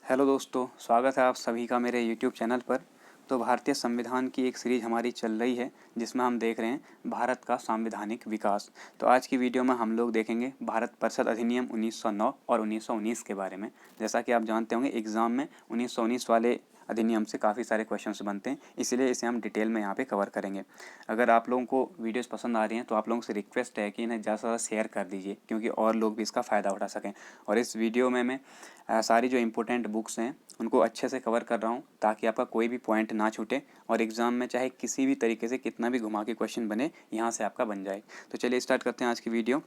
Hello दोस्तों, स्वागत है आप सभी का मेरे यूट्यूब चैनल पर। तो भारतीय संविधान की एक सीरीज हमारी चल रही है जिसमें हम देख रहे हैं भारत का संवैधानिक विकास। तो आज की वीडियो में हम लोग देखेंगे भारत परिषद अधिनियम 1909 और 1919 के बारे में। जैसा कि आप जानते होंगे एग्ज़ाम में 1919 वाले अधिनियम से काफ़ी सारे क्वेश्चंस बनते हैं, इसलिए इसे हम डिटेल में यहाँ पे कवर करेंगे। अगर आप लोगों को वीडियोस पसंद आ रही हैं तो आप लोगों से रिक्वेस्ट है कि इन्हें ज़्यादा से ज़्यादा शेयर कर दीजिए, क्योंकि और लोग भी इसका फ़ायदा उठा सकें। और इस वीडियो में मैं सारी जो इम्पोर्टेंट बुक्स हैं उनको अच्छे से कवर कर रहा हूँ, ताकि आपका कोई भी पॉइंट ना छूटे और एग्ज़ाम में चाहे किसी भी तरीके से कितना भी घुमा के क्वेश्चन बने, यहाँ से आपका बन जाए। तो चलिए स्टार्ट करते हैं आज की वीडियो।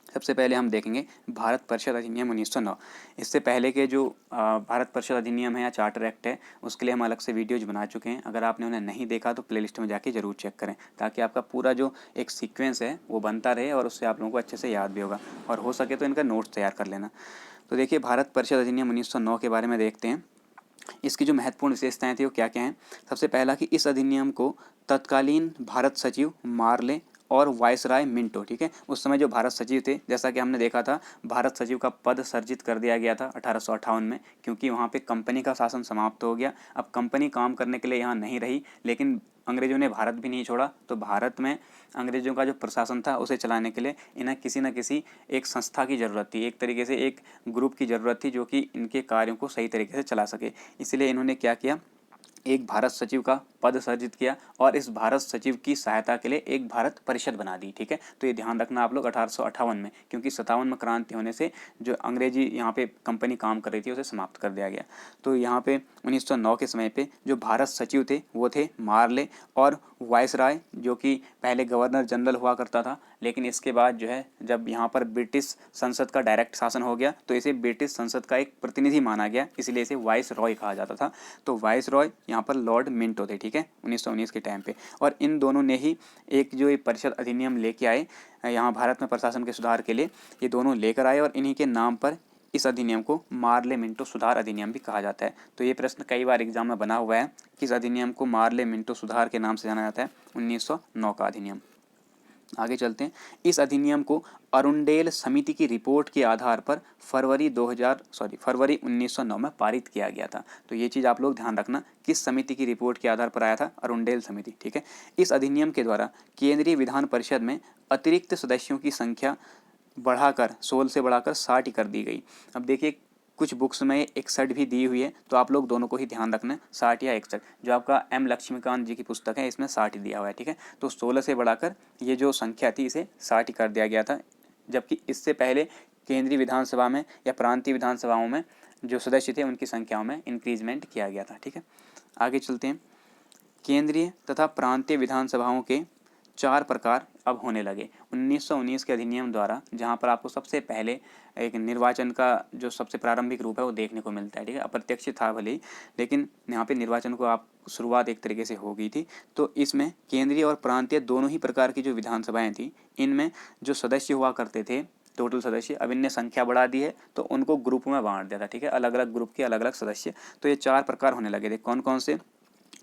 सबसे पहले हम देखेंगे भारत परिषद अधिनियम 1909। इससे पहले के जो भारत परिषद अधिनियम है या चार्टर एक्ट है, उसके लिए हम अलग से वीडियोज बना चुके हैं। अगर आपने उन्हें नहीं देखा तो प्लेलिस्ट में जाके ज़रूर चेक करें, ताकि आपका पूरा जो एक सीक्वेंस है वो बनता रहे और उससे आप लोगों को अच्छे से याद भी होगा, और हो सके तो इनका नोट्स तैयार कर लेना। तो देखिए, भारत परिषद अधिनियम 1909 के बारे में देखते हैं। इसकी जो महत्वपूर्ण विशेषताएं थी वो क्या क्या हैं। सबसे पहला कि इस अधिनियम को तत्कालीन भारत सचिव मार्ले और वायसराय मिंटो, ठीक है, उस समय जो भारत सचिव थे, जैसा कि हमने देखा था, भारत सचिव का पद सर्जित कर दिया गया था 1858 में, क्योंकि वहाँ पे कंपनी का शासन समाप्त हो गया। अब कंपनी काम करने के लिए यहाँ नहीं रही, लेकिन अंग्रेजों ने भारत भी नहीं छोड़ा, तो भारत में अंग्रेजों का जो प्रशासन था उसे चलाने के लिए इन्हें किसी न किसी एक संस्था की ज़रूरत थी, एक तरीके से एक ग्रुप की ज़रूरत थी जो कि इनके कार्यों को सही तरीके से चला सके। इसलिए इन्होंने क्या किया, एक भारत सचिव का पद सर्जित किया और इस भारत सचिव की सहायता के लिए एक भारत परिषद बना दी, ठीक है। तो ये ध्यान रखना आप लोग 1858 में, क्योंकि 57 में क्रांति होने से जो अंग्रेजी यहाँ पे कंपनी काम कर रही थी उसे समाप्त कर दिया गया। तो यहाँ पे 1909 के समय पे जो भारत सचिव थे वो थे मार्ले और वायसराय, जो कि पहले गवर्नर जनरल हुआ करता था, लेकिन इसके बाद जो है जब यहाँ पर ब्रिटिश संसद का डायरेक्ट शासन हो गया तो इसे ब्रिटिश संसद का एक प्रतिनिधि माना गया, इसलिए इसे वाइस रॉय कहा जाता था। तो वाइस रॉय यहाँ पर लॉर्ड मिंटो थे, ठीक है, 1919 के टाइम पे। और इन दोनों ने ही एक जो ये परिषद अधिनियम लेके आए यहाँ भारत में प्रशासन के सुधार के लिए, ये दोनों लेकर आए और इन्हीं के नाम पर इस अधिनियम को मार्ले मिंटो सुधार अधिनियम भी कहा जाता है। तो ये प्रश्न कई बार एग्जाम में बना हुआ है, किस अधिनियम को मार्ले मिंटो सुधार के नाम से जाना जाता है, 1909 का अधिनियम। आगे चलते हैं। इस अधिनियम को अरुंडेल समिति की रिपोर्ट के आधार पर फरवरी 1909 में पारित किया गया था। तो ये चीज़ आप लोग ध्यान रखना, किस समिति की रिपोर्ट के आधार पर आया था, अरुंडेल समिति, ठीक है। इस अधिनियम के द्वारा केंद्रीय विधान परिषद में अतिरिक्त सदस्यों की संख्या बढ़ाकर 16 से बढ़ाकर 60 कर दी गई। अब देखिए, कुछ बुक्स में 61 भी दी हुई है, तो आप लोग दोनों को ही ध्यान रखना है, 60 या 61। जो आपका एम लक्ष्मीकांत जी की पुस्तक है इसमें 60 दिया हुआ है, ठीक है। तो 16 से बढ़ाकर ये जो संख्या थी इसे 60 कर दिया गया था, जबकि इससे पहले केंद्रीय विधानसभा में या प्रांतीय विधानसभाओं में जो सदस्य थे उनकी संख्याओं में इंक्रीजमेंट किया गया था, ठीक है। आगे चलते हैं। केंद्रीय तथा प्रांतीय विधानसभाओं के 4 प्रकार अब होने लगे 1919 के अधिनियम द्वारा, जहां पर आपको सबसे पहले एक निर्वाचन का जो सबसे प्रारंभिक रूप है वो देखने को मिलता है, ठीक है। अप्रत्यक्ष था भले ही, लेकिन यहाँ पे निर्वाचन को आप शुरुआत एक तरीके से हो गई थी। तो इसमें केंद्रीय और प्रांतीय दोनों ही प्रकार की जो विधानसभाएं थी, इनमें जो सदस्य हुआ करते थे, टोटल सदस्य, अब इनने संख्या बढ़ा दी है तो उनको ग्रुप में बांट दिया था, ठीक है, अलग अलग ग्रुप के अलग अलग सदस्य। तो ये 4 प्रकार होने लगे थे। कौन कौन से?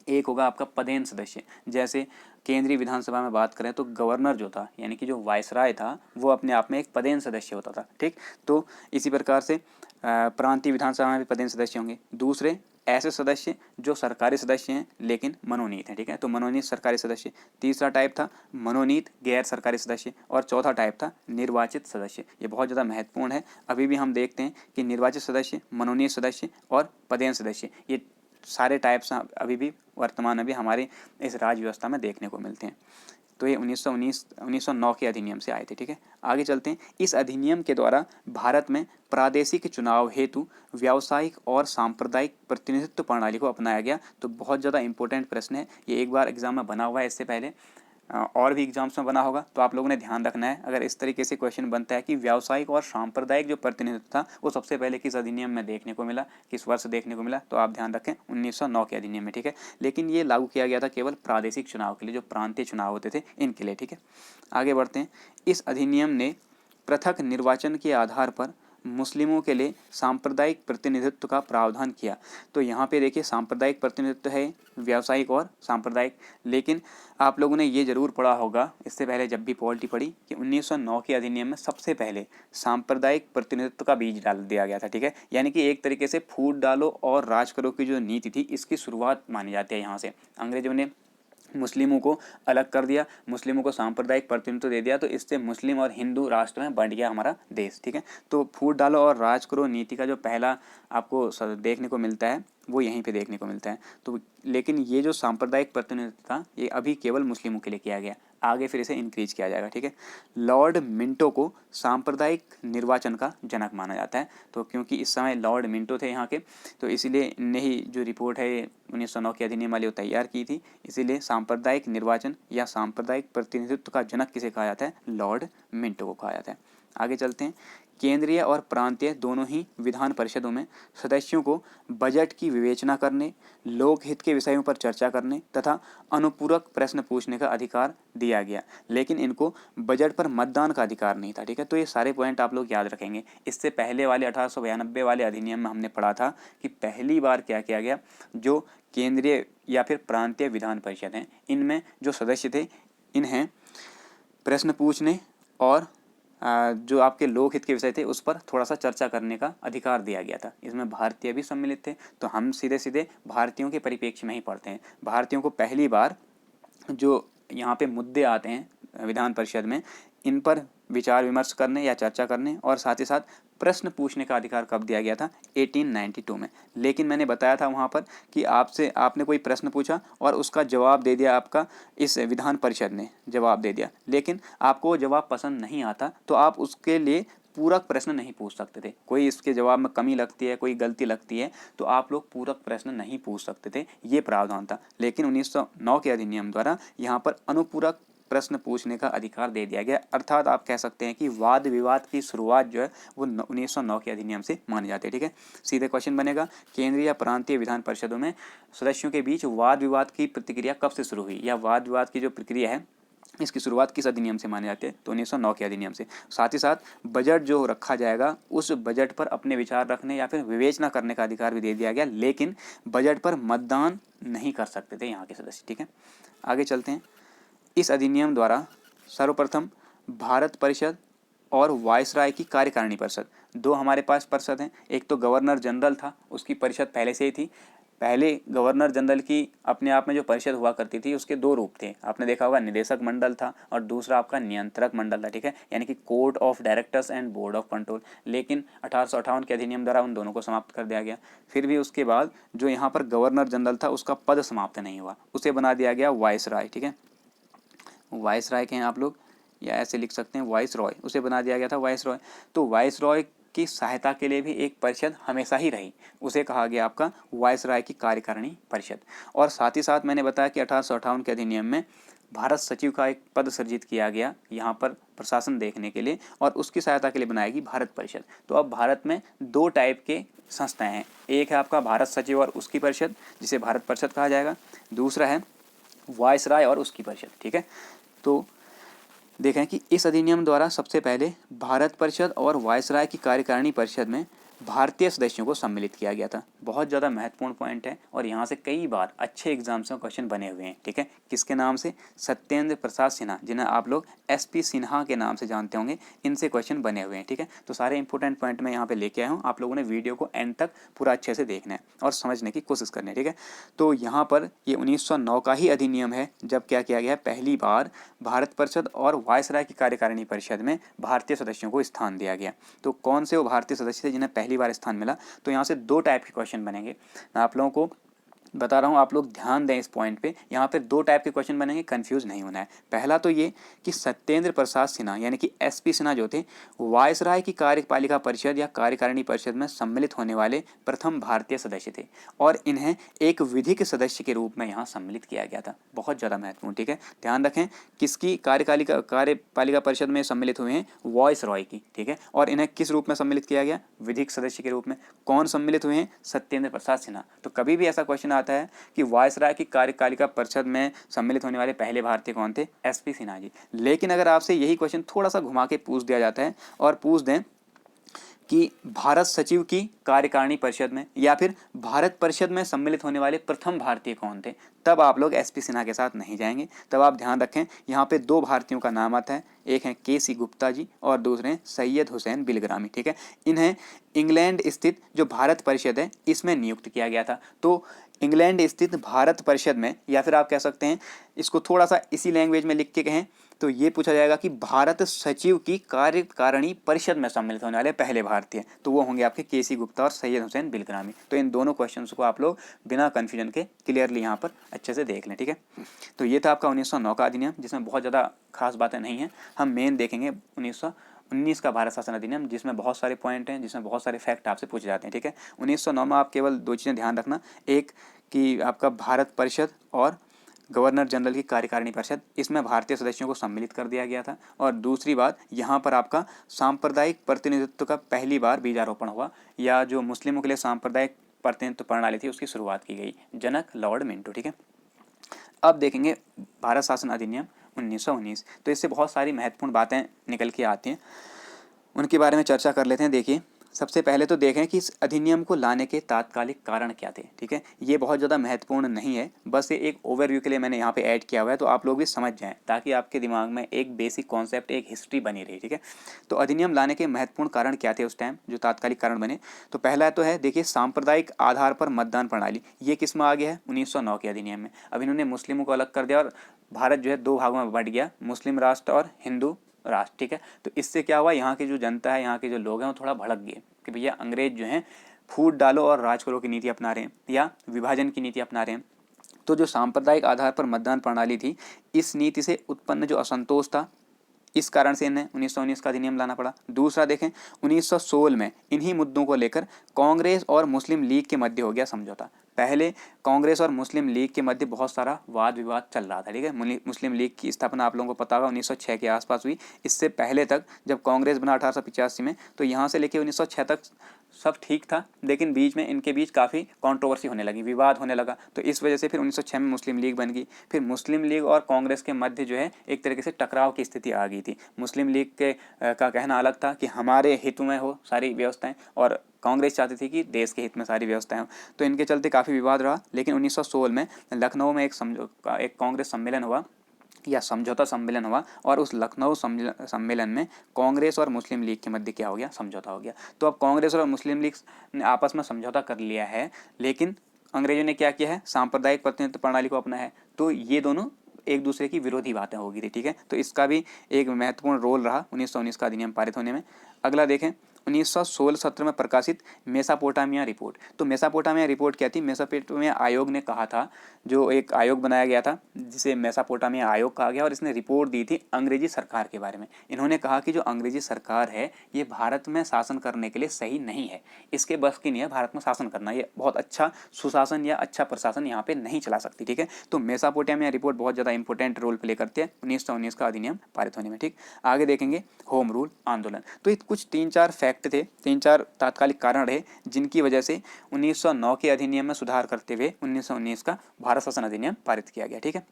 एक होगा आपका पदेन सदस्य। जैसे केंद्रीय विधानसभा में बात करें तो गवर्नर जो था, यानी कि जो वायसराय था, वो अपने आप में एक पदेन सदस्य होता था, ठीक। तो इसी प्रकार से प्रांतीय विधानसभा में भी पदेन सदस्य होंगे। दूसरे, ऐसे सदस्य जो सरकारी सदस्य हैं लेकिन मनोनीत हैं, ठीक है, तो मनोनीत सरकारी सदस्य। तीसरा टाइप था मनोनीत गैर सरकारी सदस्य, और चौथा टाइप था निर्वाचित सदस्य। ये बहुत ज़्यादा महत्वपूर्ण है। अभी भी हम देखते हैं कि निर्वाचित सदस्य, मनोनीत सदस्य और पदेन सदस्य, ये सारे टाइप्स अभी भी वर्तमान में भी हमारी इस राज्य व्यवस्था में देखने को मिलते हैं। तो ये 1909 के अधिनियम से आए थे, ठीक है। आगे चलते हैं। इस अधिनियम के द्वारा भारत में प्रादेशिक चुनाव हेतु व्यावसायिक और सांप्रदायिक प्रतिनिधित्व प्रणाली को अपनाया गया। तो बहुत ज़्यादा इंपॉर्टेंट प्रश्न है ये, एक बार एग्जाम में बना हुआ है, इससे पहले और भी एग्जाम्स में बना होगा, तो आप लोगों ने ध्यान रखना है। अगर इस तरीके से क्वेश्चन बनता है कि व्यावसायिक और सांप्रदायिक जो प्रतिनिधित्व था वो सबसे पहले किस अधिनियम में देखने को मिला, किस वर्ष देखने को मिला, तो आप ध्यान रखें 1909 के अधिनियम में, ठीक है। लेकिन ये लागू किया गया था केवल प्रादेशिक चुनाव के लिए, जो प्रांतीय चुनाव होते थे इनके लिए, ठीक है। आगे बढ़ते हैं। इस अधिनियम ने पृथक निर्वाचन के आधार पर मुस्लिमों के लिए सांप्रदायिक प्रतिनिधित्व का प्रावधान किया। तो यहाँ पे देखिए सांप्रदायिक प्रतिनिधित्व है, व्यावसायिक और सांप्रदायिक। लेकिन आप लोगों ने ये जरूर पढ़ा होगा इससे पहले जब भी पॉलिटी पढ़ी कि 1909 के अधिनियम में सबसे पहले सांप्रदायिक प्रतिनिधित्व का बीज डाल दिया गया था। ठीक है, यानी कि एक तरीके से फूट डालो और राज करो की जो नीति थी इसकी शुरुआत मानी जाती है। यहाँ से अंग्रेजों ने मुस्लिमों को अलग कर दिया, मुस्लिमों को सांप्रदायिक प्रतिनिधित्व दे दिया, तो इससे मुस्लिम और हिंदू राष्ट्र में बंट गया हमारा देश। ठीक है, तो फूट डालो और राज करो नीति का जो पहला आपको देखने को मिलता है वो यहीं पे देखने को मिलता है। तो लेकिन ये जो सांप्रदायिक प्रतिनिधित्व था ये अभी केवल मुस्लिमों के लिए किया गया, आगे फिर इसे इंक्रीज किया जाएगा। ठीक है, लॉर्ड मिंटो को सांप्रदायिक निर्वाचन का जनक माना जाता है। तो क्योंकि इस समय लॉर्ड मिंटो थे यहाँ के, तो इसीलिए इनने ही जो रिपोर्ट है 1909 के अधिनियम वाली वो तैयार की थी। इसीलिए सांप्रदायिक निर्वाचन या सांप्रदायिक प्रतिनिधित्व का जनक किसे कहा जाता है? लॉर्ड मिंटो को कहा जाता है। आगे चलते हैं। केंद्रीय और प्रांतीय दोनों ही विधान परिषदों में सदस्यों को बजट की विवेचना करने, लोकहित के विषयों पर चर्चा करने तथा अनुपूरक प्रश्न पूछने का अधिकार दिया गया, लेकिन इनको बजट पर मतदान का अधिकार नहीं था। ठीक है, तो ये सारे पॉइंट आप लोग याद रखेंगे। इससे पहले वाले 1892 वाले अधिनियम में हमने पढ़ा था कि पहली बार क्या किया गया, जो केंद्रीय या फिर प्रांतीय विधान परिषद हैं इनमें जो सदस्य थे इन्हें प्रश्न पूछने और जो आपके लोकहित के विषय थे उस पर थोड़ा सा चर्चा करने का अधिकार दिया गया था। इसमें भारतीय भी सम्मिलित थे। तो हम सीधे सीधे भारतीयों के परिप्रेक्ष्य में ही पढ़ते हैं। भारतीयों को पहली बार जो यहाँ पे मुद्दे आते हैं विधान परिषद में, इन पर विचार विमर्श करने या चर्चा करने और साथ ही साथ प्रश्न पूछने का अधिकार कब दिया गया था? 1892 में। लेकिन मैंने बताया था वहाँ पर कि आपने कोई प्रश्न पूछा और उसका जवाब दे दिया, आपका इस विधान परिषद ने जवाब दे दिया, लेकिन आपको वो जवाब पसंद नहीं आता तो आप उसके लिए पूरक प्रश्न नहीं पूछ सकते थे। कोई इसके जवाब में कमी लगती है, कोई गलती लगती है तो आप लोग पूरक प्रश्न नहीं पूछ सकते थे, ये प्रावधान था। लेकिन 1909 के अधिनियम द्वारा यहाँ पर अनुपूरक प्रश्न पूछने का अधिकार दे दिया गया। अर्थात आप कह सकते हैं कि वाद विवाद की शुरुआत जो है वो 1909 के अधिनियम से मानी जाती है। ठीक है, सीधे क्वेश्चन बनेगा, केंद्रीय या प्रांतीय विधान परिषदों में सदस्यों के बीच वाद विवाद की प्रतिक्रिया कब से शुरू हुई, या वाद विवाद की जो प्रक्रिया है इसकी शुरुआत किस अधिनियम से माने जाते हैं? तो 1909 के अधिनियम से। साथ ही साथ बजट जो रखा जाएगा उस बजट पर अपने विचार रखने या फिर विवेचना करने का अधिकार भी दे दिया गया, लेकिन बजट पर मतदान नहीं कर सकते थे यहाँ के सदस्य। ठीक है, आगे चलते हैं। इस अधिनियम द्वारा सर्वप्रथम भारत परिषद और वायसराय की कार्यकारिणी परिषद, दो हमारे पास परिषद हैं। एक तो गवर्नर जनरल था, उसकी परिषद पहले से ही थी। पहले गवर्नर जनरल की अपने आप में जो परिषद हुआ करती थी उसके दो रूप थे, आपने देखा होगा, निदेशक मंडल था और दूसरा आपका नियंत्रक मंडल था। ठीक है, यानी कि court of directors and board of control. लेकिन 1858 के अधिनियम द्वारा उन दोनों को समाप्त कर दिया गया। फिर भी उसके बाद जो यहाँ पर गवर्नर जनरल था उसका पद समाप्त नहीं हुआ, उसे बना दिया गया वायसराय। ठीक है, वायसराय के हैं आप लोग, या ऐसे लिख सकते हैं वायसरॉय, उसे बना दिया गया था वायसरॉय। तो वायसरॉय की सहायता के लिए भी एक परिषद हमेशा ही रही, उसे कहा गया आपका वायसराय की कार्यकारिणी परिषद। और साथ ही साथ मैंने बताया कि 1858 के अधिनियम में भारत सचिव का एक पद सृजित किया गया यहाँ पर प्रशासन देखने के लिए, और उसकी सहायता के लिए बनाएगी भारत परिषद। तो अब भारत में दो टाइप के संस्थाएं हैं, एक है आपका भारत सचिव और उसकी परिषद जिसे भारत परिषद कहा जाएगा, दूसरा है वायसराय और उसकी परिषद। ठीक है, तो देखें कि इस अधिनियम द्वारा सबसे पहले भारत परिषद और वायसराय की कार्यकारिणी परिषद में भारतीय सदस्यों को सम्मिलित किया गया था। बहुत ज़्यादा महत्वपूर्ण पॉइंट है और यहाँ से कई बार अच्छे एग्जाम्स में क्वेश्चन बने हुए हैं। ठीक है, किसके नाम से? सत्येंद्र प्रसाद सिन्हा, जिन्हें आप लोग SP सिन्हा के नाम से जानते होंगे, इनसे क्वेश्चन बने हुए हैं। ठीक है, तो सारे इंपॉर्टेंट पॉइंट मैं यहाँ पे लेके आया हूँ, आप लोगों ने वीडियो को एंड तक पूरा अच्छे से देखना है और समझने की कोशिश करनी है। ठीक है, तो यहाँ पर ये 1909 का ही अधिनियम है जब क्या किया गया है, पहली बार भारत परिषद और वायसराय की कार्यकारिणी परिषद में भारतीय सदस्यों को स्थान दिया गया। तो कौन से वो भारतीय सदस्य थे जिन्हें पहली बार स्थान मिला? तो यहाँ से दो टाइप के क्वेश्चन बनेंगे, मैं आप लोगों को बता रहा हूँ, आप लोग ध्यान दें इस पॉइंट पे। यहाँ पे दो टाइप के क्वेश्चन बनेंगे, कंफ्यूज नहीं होना है। पहला तो ये कि सत्येंद्र प्रसाद सिन्हा यानी कि SP सिन्हा जो थे वायसराय की कार्यपालिका परिषद या कार्यकारिणी परिषद में सम्मिलित होने वाले प्रथम भारतीय सदस्य थे और इन्हें एक विधिक सदस्य के रूप में यहाँ सम्मिलित किया गया था। बहुत ज़्यादा महत्वपूर्ण। ठीक है, ध्यान रखें, किसकी कार्यपालिका परिषद में सम्मिलित हुए हैं? वायसराय की। ठीक है, और इन्हें किस रूप में सम्मिलित किया गया? विधिक सदस्य के रूप में। कौन सम्मिलित हुए हैं? सत्येंद्र प्रसाद सिन्हा। तो कभी भी ऐसा क्वेश्चन आता है कि वायसराय की कार्यपालिका परिषद में सम्मिलित होने वाले पहले भारतीय कौन थे? SP सिन्हा जी। लेकिन अगर आपसे यही क्वेश्चन थोड़ा सा घुमा के पूछ दिया जाता है और पूछ दें कि भारत सचिव की कार्यकारिणी परिषद में या फिर भारत परिषद में सम्मिलित होने वाले प्रथम भारतीय कौन थे, तब आप लोग एसपी सिन्हा के साथ नहीं जाएंगे। तब आप ध्यान रखें, यहाँ पे दो भारतीयों का नाम आता है, एक है के.सी. गुप्ता जी और दूसरे हैं सैयद हुसैन बिलग्रामी। ठीक है, इन्हें इंग्लैंड स्थित जो भारत परिषद है इसमें नियुक्त किया गया था। तो इंग्लैंड स्थित भारत परिषद में, या फिर आप कह सकते हैं इसको थोड़ा सा इसी लैंग्वेज में लिख के कहें तो ये पूछा जाएगा कि भारत सचिव की कार्यकारिणी परिषद में सम्मिलित होने वाले पहले भारतीय, तो वो होंगे आपके के.सी. गुप्ता और सैयद हुसैन बिलग्रामी। तो इन दोनों क्वेश्चंस को आप लोग बिना कन्फ्यूजन के क्लियरली यहाँ पर अच्छे से देख लें। ठीक है, तो ये था आपका 1909 का अधिनियम, जिसमें बहुत ज़्यादा खास बातें नहीं हैं। हम मेन देखेंगे 1919 का भारत शासन अधिनियम, जिसमें बहुत सारे पॉइंट हैं, जिसमें बहुत सारे फैक्ट आपसे पूछे जाते हैं। ठीक है, 1909 में आप केवल दो चीज़ें ध्यान रखना, एक कि आपका भारत परिषद और गवर्नर जनरल की कार्यकारिणी परिषद, इसमें भारतीय सदस्यों को सम्मिलित कर दिया गया था। और दूसरी बात, यहाँ पर आपका सांप्रदायिक प्रतिनिधित्व का पहली बार बीजारोपण हुआ, या जो मुस्लिमों के लिए सांप्रदायिक प्रतिनिधित्व प्रणाली थी उसकी शुरुआत की गई, जनक लॉर्ड मिंटो। ठीक है, अब देखेंगे भारत शासन अधिनियम 1919। तो इससे बहुत सारी महत्वपूर्ण बातें निकल के आती हैं, उनके बारे में चर्चा कर लेते हैं। देखिए, सबसे पहले तो देखें कि इस अधिनियम को लाने के तात्कालिक कारण क्या थे। ठीक है, ये बहुत ज़्यादा महत्वपूर्ण नहीं है, बस ये एक ओवरव्यू के लिए मैंने यहाँ पे ऐड किया हुआ है, तो आप लोग भी समझ जाएं, ताकि आपके दिमाग में एक बेसिक कॉन्सेप्ट, एक हिस्ट्री बनी रही। ठीक है, तो अधिनियम लाने के महत्वपूर्ण कारण क्या थे उस टाइम, जो तात्कालिक कारण बने। तो पहला तो है, देखिए, सांप्रदायिक आधार पर मतदान प्रणाली। ये किस में आ गया है, 1909 के अधिनियम में। अब इन्होंने मुस्लिमों को अलग कर दिया और भारत जो है दो भागों में बंट गया, मुस्लिम राष्ट्र और हिंदू राष्ट्र। ठीक है, तो इससे क्या हुआ, यहाँ की जो जनता है, यहाँ के जो लोग हैं, वो थोड़ा भड़क गए कि भैया अंग्रेज जो हैं फूट डालो और राज करो की नीति अपना रहे हैं, या विभाजन की नीति अपना रहे हैं। तो जो सांप्रदायिक आधार पर मतदान प्रणाली थी, इस नीति से उत्पन्न जो असंतोष था, इस कारण से इन्हें 1919 का अधिनियम लाना पड़ा। दूसरा देखें, 1916 में इन्हीं मुद्दों को लेकर कांग्रेस और मुस्लिम लीग के मध्य हो गया समझौता। पहले कांग्रेस और मुस्लिम लीग के मध्य बहुत सारा वाद विवाद चल रहा था। ठीक है, मुस्लिम लीग की स्थापना आप लोगों को पता होगा 1906 के आसपास हुई। इससे पहले तक जब कांग्रेस बना 1885 में, तो यहाँ से लेकर 1906 तक सब ठीक था, लेकिन बीच में इनके बीच काफ़ी कंट्रोवर्सी होने लगी, विवाद होने लगा। तो इस वजह से फिर 1906 में मुस्लिम लीग बन गई। फिर मुस्लिम लीग और कांग्रेस के मध्य जो है एक तरीके से टकराव की स्थिति आ गई थी। मुस्लिम लीग के का कहना अलग था कि हमारे हित में हो सारी व्यवस्थाएं, और कांग्रेस चाहती थी कि देश के हित में सारी व्यवस्थाएं हो। तो इनके चलते काफ़ी विवाद रहा। लेकिन 1916 में लखनऊ में एक कांग्रेस सम्मेलन हुआ या समझौता सम्मेलन हुआ, और उस लखनऊ सम्मेलन में कांग्रेस और मुस्लिम लीग के मध्य क्या हो गया, समझौता हो गया। तो अब कांग्रेस और मुस्लिम लीग ने आपस में समझौता कर लिया है, लेकिन अंग्रेजों ने क्या किया है, सांप्रदायिक प्रतिनिधित्व प्रणाली को अपना है। तो ये दोनों एक दूसरे की विरोधी बातें हो गई थी। ठीक है, तो इसका भी एक महत्वपूर्ण रोल रहा 1919 का अधिनियम पारित होने में। अगला देखें, 1916-17 में प्रकाशित मेसापोटामिया रिपोर्ट। तो मेसापोटामिया रिपोर्ट क्या थी, मेसापोटामिया आयोग ने कहा था, जो एक आयोग बनाया गया था जिसे मेसापोटामिया आयोग कहा गया, और इसने रिपोर्ट दी थी अंग्रेजी सरकार के बारे में। इन्होंने कहा कि जो अंग्रेजी सरकार है ये भारत में शासन करने के लिए सही नहीं है, इसके बस की नहीं है भारत में शासन करना, ये बहुत अच्छा सुशासन या अच्छा प्रशासन यहाँ पे नहीं चला सकती। ठीक है, तो मेसापोटामिया रिपोर्ट बहुत ज़्यादा इंपॉर्टेंट रोल प्ले करते हैं 1919 का अधिनियम पारित होने में। ठीक, आगे देखेंगे होम रूल आंदोलन। तो ये कुछ 3-4 फैक्ट थे, 3-4 तात्कालिक कारण रहे जिनकी वजह से 1909 के अधिनियम में सुधार करते हुए 1919 का भारत शासन अधिनियम पारित किया गया। ठीक है,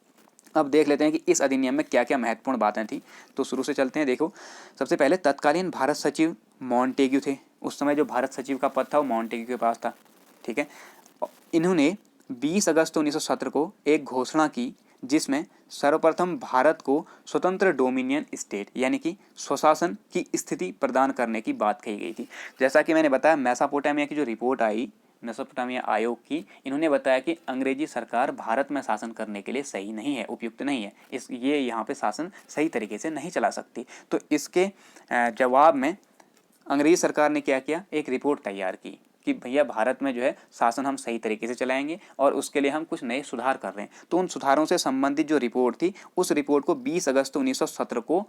अब देख लेते हैं कि इस अधिनियम में क्या क्या महत्वपूर्ण बातें थी। तो शुरू से चलते हैं। देखो, सबसे पहले तत्कालीन भारत सचिव मॉन्टेग्यू थे। उस समय जो भारत सचिव का पद था वो मॉन्टेग्यू के पास था। ठीक है, इन्होंने 20 अगस्त 1917 को एक घोषणा की जिसमें सर्वप्रथम भारत को स्वतंत्र डोमिनियन स्टेट यानी कि स्वशासन की स्थिति प्रदान करने की बात कही गई थी। जैसा कि मैंने बताया, मेसापोटामिया की जो रिपोर्ट आई, मेसोपोटामिया आयोग की, इन्होंने बताया कि अंग्रेजी सरकार भारत में शासन करने के लिए सही नहीं है, उपयुक्त नहीं है, ये यहाँ पे शासन सही तरीके से नहीं चला सकती। तो इसके जवाब में अंग्रेजी सरकार ने क्या किया, एक रिपोर्ट तैयार की कि भैया भारत में जो है शासन हम सही तरीके से चलाएंगे और उसके लिए हम कुछ नए सुधार कर रहे हैं। तो उन सुधारों से संबंधित जो रिपोर्ट थी, उस रिपोर्ट को 20 अगस्त 1917 को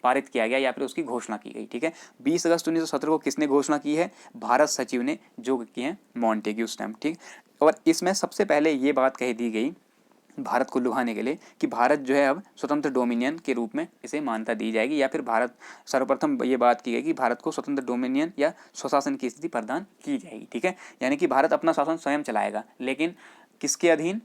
पारित किया गया या फिर उसकी घोषणा की गई। ठीक है, 20 अगस्त 1917 को किसने घोषणा की है, भारत सचिव ने, जो की है मॉन्टेग्यू उस टाइम। ठीक, और इसमें सबसे पहले ये बात कही दी गई भारत को लुभाने के लिए कि भारत जो है अब स्वतंत्र डोमिनियन के रूप में इसे मान्यता दी जाएगी, या फिर भारत सर्वप्रथम ये बात की गई कि भारत को स्वतंत्र डोमिनियन या स्वशासन की स्थिति प्रदान की जाएगी। ठीक है, यानी कि भारत अपना शासन स्वयं चलाएगा, लेकिन किसके अधीन,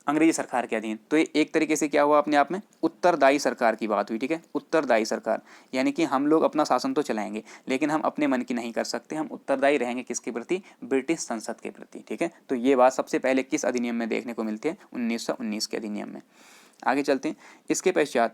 अंग्रेजी सरकार के अधीन। तो ये एक तरीके से क्या हुआ अपने आप में, उत्तरदायी सरकार की बात हुई, ठीक है, उत्तरदायी सरकार, यानी कि हम लोग अपना शासन तो चलाएंगे लेकिन हम अपने मन की नहीं कर सकते, हम उत्तरदायी रहेंगे किसके प्रति, ब्रिटिश संसद के प्रति, ठीक है। तो ये बात सबसे पहले किस अधिनियम में देखने को मिलती है, 1919 के अधिनियम में। आगे चलते हैं। इसके पश्चात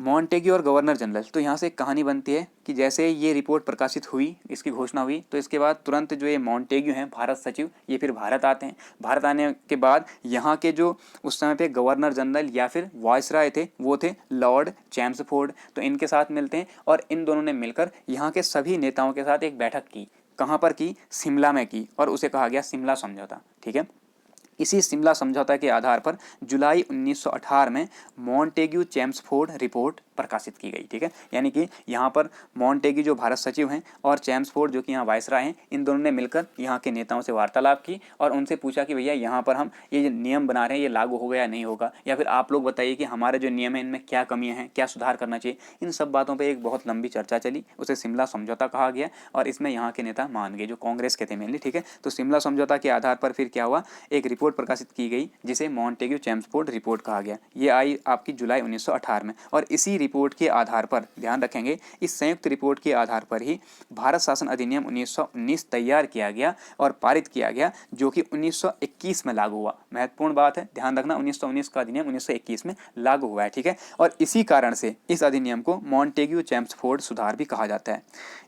मॉन्टेग्यू और गवर्नर जनरल, तो यहाँ से एक कहानी बनती है कि जैसे ये रिपोर्ट प्रकाशित हुई, इसकी घोषणा हुई, तो इसके बाद तुरंत जो ये मॉन्टेग्यू हैं भारत सचिव, ये फिर भारत आते हैं। भारत आने के बाद यहाँ के जो उस समय पे गवर्नर जनरल या फिर वायसराय थे, वो थे लॉर्ड चैम्सफोर्ड। तो इनके साथ मिलते हैं और इन दोनों ने मिलकर यहाँ के सभी नेताओं के साथ एक बैठक की। कहाँ पर की, शिमला में की, और उसे कहा गया शिमला समझौता, ठीक है। इसी शिमला समझौता के आधार पर जुलाई 1918 में मॉन्टेग्यू चैम्सफोर्ड रिपोर्ट प्रकाशित की गई, ठीक है। यानी कि यहाँ पर मॉन्टेग्यू जो भारत सचिव हैं और चैम्सफोर्ड जो कि यहाँ वायसराय हैं, इन दोनों ने मिलकर यहाँ के नेताओं से वार्तालाप की और उनसे पूछा कि भैया यहाँ पर हम ये नियम बना रहे हैं, ये लागू होगा या नहीं होगा, या फिर आप लोग बताइए कि हमारे जो नियम है इनमें क्या कमियाँ हैं, क्या सुधार करना चाहिए। इन सब बातों पर एक बहुत लंबी चर्चा चली, उसे शिमला समझौता कहा गया और इसमें यहाँ के नेता मान गए, जो कांग्रेस के थे मेनली, ठीक है। तो शिमला समझौता के आधार पर फिर क्या हुआ, एक रिपोर्ट प्रकाशित की गई जिसे मॉन्टेग्यू चैम्सफोर्ड रिपोर्ट कहा गया। ये आई आपकी जुलाई 1918 में, और इसी रिपोर्ट के आधार पर, ध्यान रखेंगे, इस संयुक्त रिपोर्ट के आधार पर ही भारत शासन अधिनियम 1919 तैयार किया गया और पारित किया गया, जो कि 1921 में लागू हुआ। महत्वपूर्ण बात है, ध्यान रखना, 1919 का अधिनियम 1921 में लागू हुआ है, ठीक है। और इसी कारण से इस अधिनियम को मॉन्टेग्यू चैम्सफोर्ड सुधार भी कहा जाता है।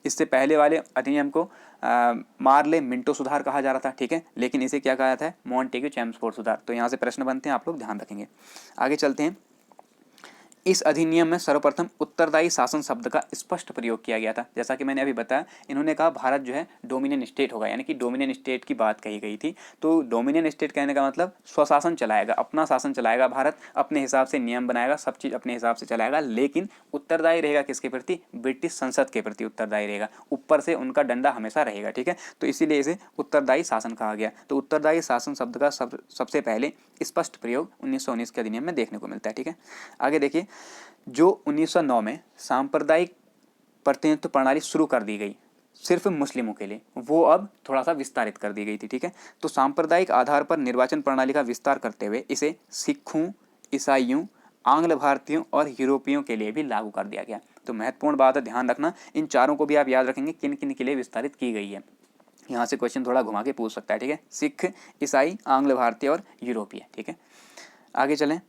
इससे पहले वाले अधिनियम को मार्ले मिंटो सुधार कहा जा रहा था, ठीक है, लेकिन इसे क्या कहा जाता है, मॉन्टेग्यू चैम्सफोर्ड सुधार। तो यहाँ से प्रश्न बनते हैं, आप लोग ध्यान रखेंगे। आगे चलते हैं। इस अधिनियम में सर्वप्रथम उत्तरदायी शासन शब्द का स्पष्ट प्रयोग किया गया था। जैसा कि मैंने अभी बताया, इन्होंने कहा भारत जो है डोमिनियन स्टेट होगा, यानी कि डोमिनियन स्टेट की बात कही गई थी। तो डोमिनियन स्टेट कहने का मतलब स्वशासन चलाएगा, अपना शासन चलाएगा भारत, अपने हिसाब से नियम बनाएगा, सब चीज़ अपने हिसाब से चलाएगा, लेकिन उत्तरदायी रहेगा किसके प्रति, ब्रिटिश संसद के प्रति उत्तरदायी रहेगा, ऊपर से उनका डंडा हमेशा रहेगा, ठीक है। तो इसीलिए इसे उत्तरदायी शासन कहा गया। तो उत्तरदायी शासन शब्द का सबसे पहले स्पष्ट प्रयोग 1919 के अधिनियम में देखने को मिलता है, ठीक है। आगे देखिए, जो 1909 में सांप्रदायिक प्रतिनिधित्व प्रणाली शुरू कर दी गई सिर्फ मुस्लिमों के लिए, वो अब थोड़ा सा विस्तारित कर दी गई थी, ठीक है। तो सांप्रदायिक आधार पर निर्वाचन प्रणाली का विस्तार करते हुए इसे सिखों, ईसाइयों, आंग्ल भारतीयों और यूरोपियों के लिए भी लागू कर दिया गया। तो महत्वपूर्ण बात है, ध्यान रखना, इन चारों को भी आप याद रखेंगे किन किन के लिए विस्तारित की गई है। यहाँ से क्वेश्चन थोड़ा घुमा के पूछ सकता है, ठीक है, सिख, ईसाई, आंग्ल भारतीय और यूरोपीय, ठीक है। आगे चलें।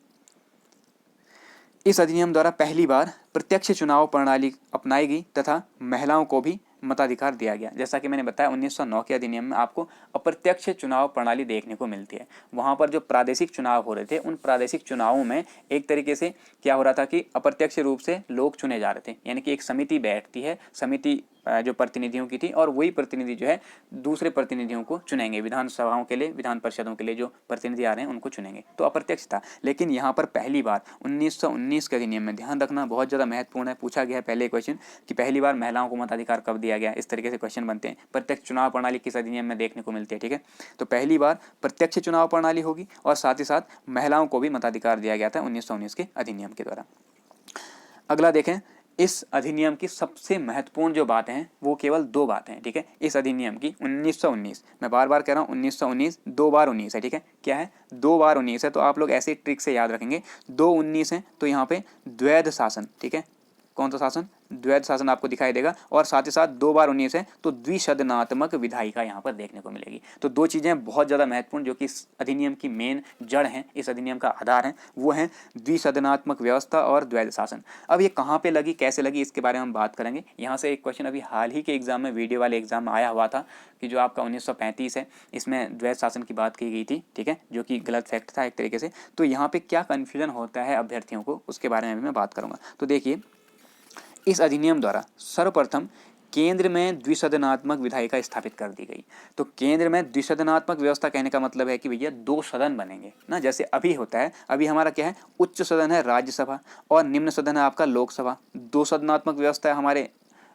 इस अधिनियम द्वारा पहली बार प्रत्यक्ष चुनाव प्रणाली अपनाई गई तथा महिलाओं को भी मताधिकार दिया गया। जैसा कि मैंने बताया, 1909 के अधिनियम में आपको अप्रत्यक्ष चुनाव प्रणाली देखने को मिलती है। वहाँ पर जो प्रादेशिक चुनाव हो रहे थे, उन प्रादेशिक चुनावों में एक तरीके से क्या हो रहा था कि अप्रत्यक्ष रूप से लोग चुने जा रहे थे, यानी कि एक समिति बैठती है, समिति जो प्रतिनिधियों की थी, और वही प्रतिनिधि जो है दूसरे प्रतिनिधियों को चुनेंगे, विधानसभाओं के लिए, विधान परिषदों के लिए जो प्रतिनिधि आ रहे हैं उनको चुनेंगे। तो अप्रत्यक्ष था। लेकिन यहाँ पर पहली बार 1919 के अधिनियम में, ध्यान रखना बहुत ज़्यादा महत्वपूर्ण है, पूछा गया है पहले क्वेश्चन कि पहली बार महिलाओं को मताधिकार कब दिया गया। इस तरीके से क्वेश्चन बनते हैं, प्रत्यक्ष चुनाव प्रणाली किस अधिनियम में देखने को मिलती है, ठीक है। तो पहली बार प्रत्यक्ष चुनाव प्रणाली होगी और साथ ही साथ महिलाओं को भी मताधिकार दिया गया था 1919 के अधिनियम के द्वारा। अगला देखें, इस अधिनियम की सबसे महत्वपूर्ण जो बातें हैं वो केवल दो बातें हैं, ठीक है। इस अधिनियम की 1919, मैं बार बार कह रहा हूँ 1919, 2 बार 19 है, ठीक है। क्या है, 2 बार 19 है। तो आप लोग ऐसे ट्रिक से याद रखेंगे, 2 19 है तो यहाँ पे द्वैध शासन, ठीक है। कौन सा शासन, द्वैध शासन आपको दिखाई देगा, और साथ ही साथ 2 बार 19 है तो द्विसदनात्मक विधायिका यहाँ पर देखने को मिलेगी। तो दो चीज़ें बहुत ज़्यादा महत्वपूर्ण जो कि इस अधिनियम की मेन जड़ हैं, इस अधिनियम का आधार है, वो है द्विसदनात्मक व्यवस्था और द्वैध शासन। अब ये कहाँ पे लगी, कैसे लगी, इसके बारे में हम बात करेंगे। यहाँ से एक क्वेश्चन अभी हाल ही के एग्जाम में, वीडियो वाले एग्जाम में आया हुआ था कि जो आपका 1935 है, इसमें द्वैध शासन की बात की गई थी, ठीक है, जो कि गलत फैक्ट था एक तरीके से। तो यहाँ पे क्या कन्फ्यूजन होता है अभ्यर्थियों को, उसके बारे में भी मैं बात करूँगा। तो देखिए, इस अधिनियम द्वारा सर्वप्रथम केंद्र में द्विसदनात्मक विधायिका स्थापित कर दी गई। तो केंद्र में द्विसदनात्मक व्यवस्था कहने का मतलब है कि भैया 2 सदन बनेंगे ना, जैसे अभी होता है। अभी हमारा क्या है, उच्च सदन है राज्यसभा और निम्न सदन है आपका लोकसभा। 2 सदनात्मक व्यवस्था है हमारे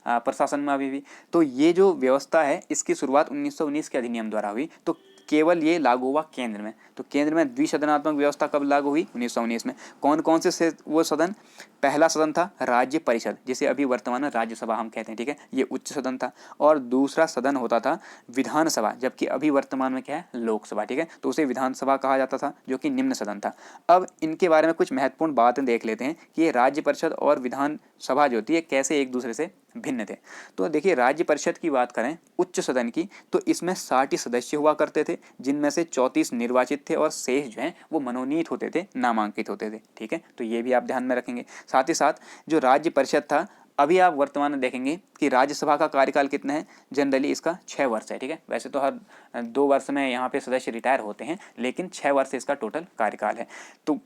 प्रशासन में अभी भी। तो ये जो व्यवस्था है, इसकी शुरुआत 1919 के अधिनियम द्वारा हुई। तो केवल ये लागू हुआ केंद्र में। तो केंद्र में द्विसदनात्मक व्यवस्था कब लागू हुई? 1919 में। कौन कौन से वो सदन? पहला सदन था राज्य परिषद, जिसे अभी वर्तमान में राज्यसभा हम कहते हैं, ठीक है, ये उच्च सदन था। और दूसरा सदन होता था विधानसभा, जबकि अभी वर्तमान में क्या है? लोकसभा, ठीक है, तो उसे विधानसभा कहा जाता था, जो कि निम्न सदन था। अब इनके बारे में कुछ महत्वपूर्ण बातें देख लेते हैं कि ये राज्य परिषद और विधानसभा जो होती है कैसे एक दूसरे से भिन्न थे। तो देखिए, राज्य परिषद की बात करें उच्च सदन की, तो इसमें 60 सदस्य हुआ करते थे, जिनमें से 34 निर्वाचित थे और शेष जो हैं वो मनोनीत होते थे, नामांकित होते थे, ठीक है, तो ये भी आप ध्यान में रखेंगे। साथ ही साथ जो राज्य परिषद था, अभी आप वर्तमान में देखेंगे कि राज्यसभा का कार्यकाल कितना है? जनरली इसका 6 वर्ष है, ठीक है, वैसे तो हर 2 वर्ष में यहाँ पे सदस्य रिटायर होते हैं, लेकिन 6 वर्ष इसका टोटल कार्यकाल है। तो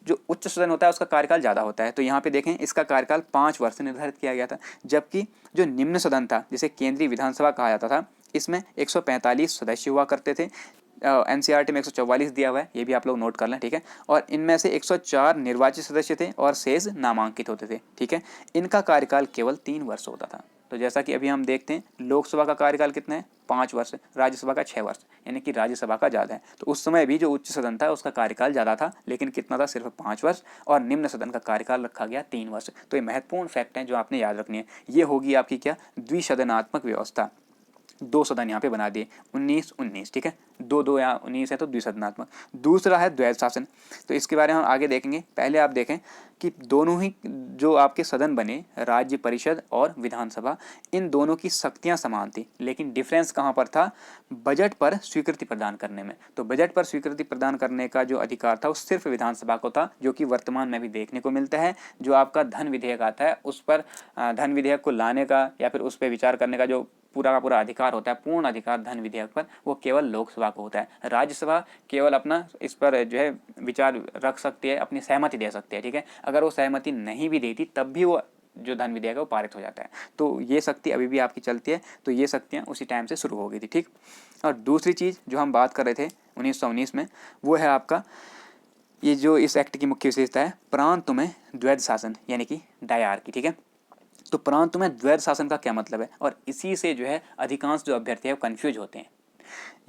जो उच्च सदन होता है उसका कार्यकाल ज़्यादा होता है, तो यहाँ पे देखें इसका कार्यकाल 5 वर्ष निर्धारित किया गया था। जबकि जो निम्न सदन था, जिसे केंद्रीय विधानसभा कहा जाता था, इसमें 145 सदस्य हुआ करते थे। एनसीईआरटी में 144 दिया हुआ है, ये भी आप लोग नोट कर लें, ठीक है। और इनमें से 104 निर्वाचित सदस्य थे और शेष नामांकित होते थे, ठीक है। इनका कार्यकाल केवल 3 वर्ष होता था। तो जैसा कि अभी हम देखते हैं, लोकसभा का कार्यकाल कितना है? 5 वर्ष, राज्यसभा का 6 वर्ष, यानी कि राज्यसभा का ज़्यादा है। तो उस समय भी जो उच्च सदन था उसका कार्यकाल ज़्यादा था, लेकिन कितना था? सिर्फ 5 वर्ष। और निम्न सदन का कार्यकाल रखा गया 3 वर्ष। तो ये महत्वपूर्ण फैक्ट हैं जो आपने याद रखनी है। ये होगी आपकी क्या? द्विसदनात्मक व्यवस्था। 2 सदन यहाँ पे बना दिए, 19-19, ठीक है, 2-2 यहाँ 19 है तो द्विसदनात्मक। दूसरा है द्वैध शासन, तो इसके बारे में हम आगे देखेंगे। पहले आप देखें कि दोनों ही जो आपके सदन बने, राज्य परिषद और विधानसभा, इन दोनों की शक्तियाँ समान थी, लेकिन डिफरेंस कहाँ पर था? बजट पर स्वीकृति प्रदान करने में। तो बजट पर स्वीकृति प्रदान करने का जो अधिकार था वो सिर्फ विधानसभा को था, जो कि वर्तमान में भी देखने को मिलता है। जो आपका धन विधेयक आता है, उस पर धन विधेयक को लाने का या फिर उस पर विचार करने का जो पूरा का पूरा अधिकार होता है, पूर्ण अधिकार धन विधेयक पर, वो केवल लोकसभा को होता है। राज्यसभा केवल अपना इस पर जो है विचार रख सकती है, अपनी सहमति दे सकती है, ठीक है। अगर वो सहमति नहीं भी देती तब भी वो जो धन विधेयक है वो पारित हो जाता है। तो ये शक्ति अभी भी आपकी चलती है। तो ये शक्तियाँ उसी टाइम से शुरू हो गई थी, ठीक। और दूसरी चीज़ जो हम बात कर रहे थे 1919 में, वो है आपका ये जो इस एक्ट की मुख्य विशेषता है, प्रांतों में द्वैध शासन, यानी कि डायरकी, ठीक है। तो प्रांत में द्वैध शासन का क्या मतलब है? और इसी से जो है अधिकांश जो अभ्यर्थी है वो कन्फ्यूज होते हैं।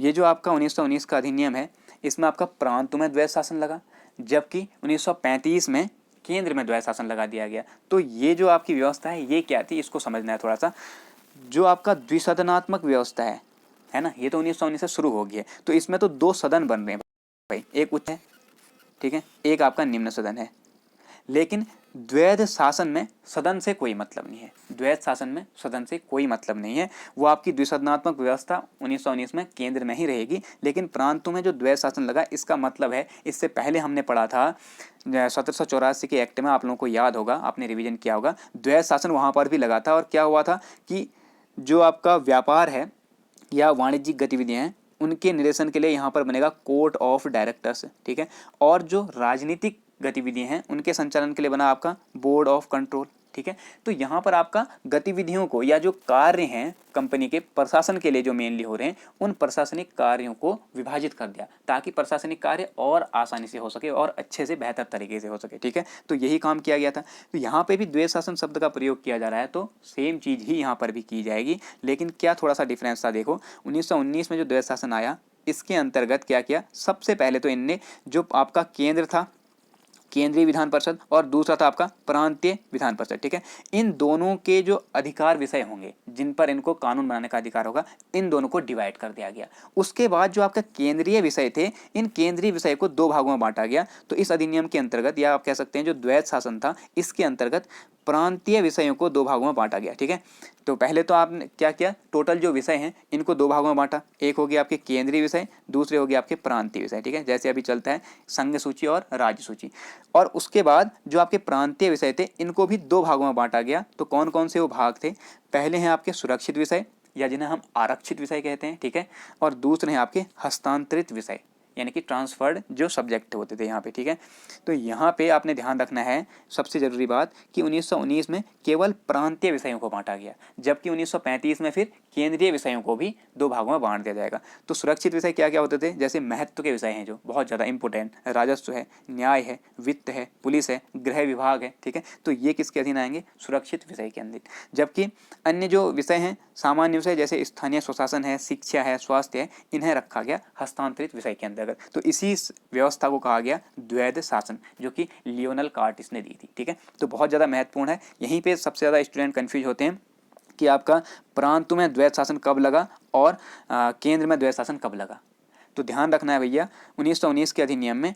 ये जो आपका 1919 का अधिनियम है, इसमें आपका प्रांत में द्वैध शासन लगा, जबकि 1935 में केंद्र में द्वैध शासन लगा दिया गया। तो ये जो आपकी व्यवस्था है ये क्या थी, इसको समझना है थोड़ा सा। जो आपका द्विसदनात्मक व्यवस्था है ना, ये तो 1919 से शुरू हो गई है। तो इसमें तो 2 सदन बन रहे हैं भाई, एक उच्च है, ठीक है, एक आपका निम्न सदन है। लेकिन द्वैध शासन में सदन से कोई मतलब नहीं है, द्वैध शासन में सदन से कोई मतलब नहीं है। वो आपकी द्विसदनात्मक व्यवस्था 1919 में केंद्र में ही रहेगी, लेकिन प्रांतों में जो द्वैध शासन लगा, इसका मतलब है, इससे पहले हमने पढ़ा था 1784 के एक्ट में, आप लोगों को याद होगा, आपने रिवीजन किया होगा, द्वैध शासन वहाँ पर भी लगा था। और क्या हुआ था कि जो आपका व्यापार है या वाणिज्यिक गतिविधियाँ हैं, उनके निरीक्षण के लिए यहाँ पर बनेगा कोर्ट ऑफ डायरेक्टर्स, ठीक है। और जो राजनीतिक गतिविधियां हैं उनके संचालन के लिए बना आपका बोर्ड ऑफ कंट्रोल, ठीक है। तो यहाँ पर आपका गतिविधियों को या जो कार्य हैं कंपनी के प्रशासन के लिए जो मेनली हो रहे हैं, उन प्रशासनिक कार्यों को विभाजित कर दिया, ताकि प्रशासनिक कार्य और आसानी से हो सके और अच्छे से बेहतर तरीके से हो सके, ठीक है। तो यही काम किया गया था। तो यहाँ पे भी द्वैध शासन शब्द का प्रयोग किया जा रहा है, तो सेम चीज़ ही यहाँ पर भी की जाएगी। लेकिन क्या थोड़ा सा डिफरेंस था, देखो 1919 में जो द्वैध शासन आया, इसके अंतर्गत क्या किया? सबसे पहले तो इनने जो आपका केंद्र था, केंद्रीय विधान परिषद, और दूसरा था आपका प्रांतीय विधान परिषद, ठीक है, इन दोनों के जो अधिकार विषय होंगे, जिन पर इनको कानून बनाने का अधिकार होगा, इन दोनों को डिवाइड कर दिया गया। उसके बाद जो आपका केंद्रीय विषय थे, इन केंद्रीय विषय को 2 भागों में बांटा गया। तो इस अधिनियम के अंतर्गत, या आप कह सकते हैं जो द्वैध शासन था, इसके अंतर्गत प्रांतीय विषयों को 2 भागों में बांटा गया, ठीक है। तो पहले तो आपने क्या किया, टोटल जो विषय हैं इनको 2 भागों में बांटा। एक हो गया आपके केंद्रीय विषय, दूसरे हो गया आपके प्रांतीय विषय, ठीक है। जैसे अभी चलता है संघ सूची और राज्य सूची। और उसके बाद जो आपके प्रांतीय विषय थे, इनको भी 2 भागों में बांटा गया। तो कौन कौन से वो भाग थे? पहले हैं आपके सुरक्षित विषय, या जिन्हें हम आरक्षित विषय कहते हैं, ठीक है। और दूसरे हैं आपके हस्तांतरित विषय, यानी कि ट्रांसफर्ड जो सब्जेक्ट होते थे यहाँ पे, ठीक है। तो यहाँ पे आपने ध्यान रखना है सबसे ज़रूरी बात कि 1919 में केवल प्रांतीय विषयों को बांटा गया, जबकि 1935 में फिर केंद्रीय विषयों को भी 2 भागों में बांट दिया जाएगा। तो सुरक्षित विषय क्या क्या होते थे, जैसे महत्व के विषय हैं जो बहुत ज़्यादा इंपॉर्टेंट, राजस्व है, न्याय है, वित्त है, पुलिस है, गृह विभाग है, ठीक है, तो ये किसके अधीन आएंगे, सुरक्षित विषय के अंदर। जबकि अन्य जो विषय हैं सामान्य विषय जैसे स्थानीय स्वशासन है, शिक्षा है, स्वास्थ्य है, इन्हें रखा गया हस्तांतरित विषय के अंतर्गत। तो इसी व्यवस्था को कहा गया द्वैध शासन, जो कि लियोनल कार्टिस ने दी थी, ठीक है। तो बहुत ज़्यादा महत्वपूर्ण है, यहीं पे सबसे ज़्यादा स्टूडेंट कंफ्यूज होते हैं कि आपका प्रांतों में द्वैध शासन कब लगा और केंद्र में द्वैध शासन कब लगा। तो ध्यान रखना है भैया, 1919 के अधिनियम में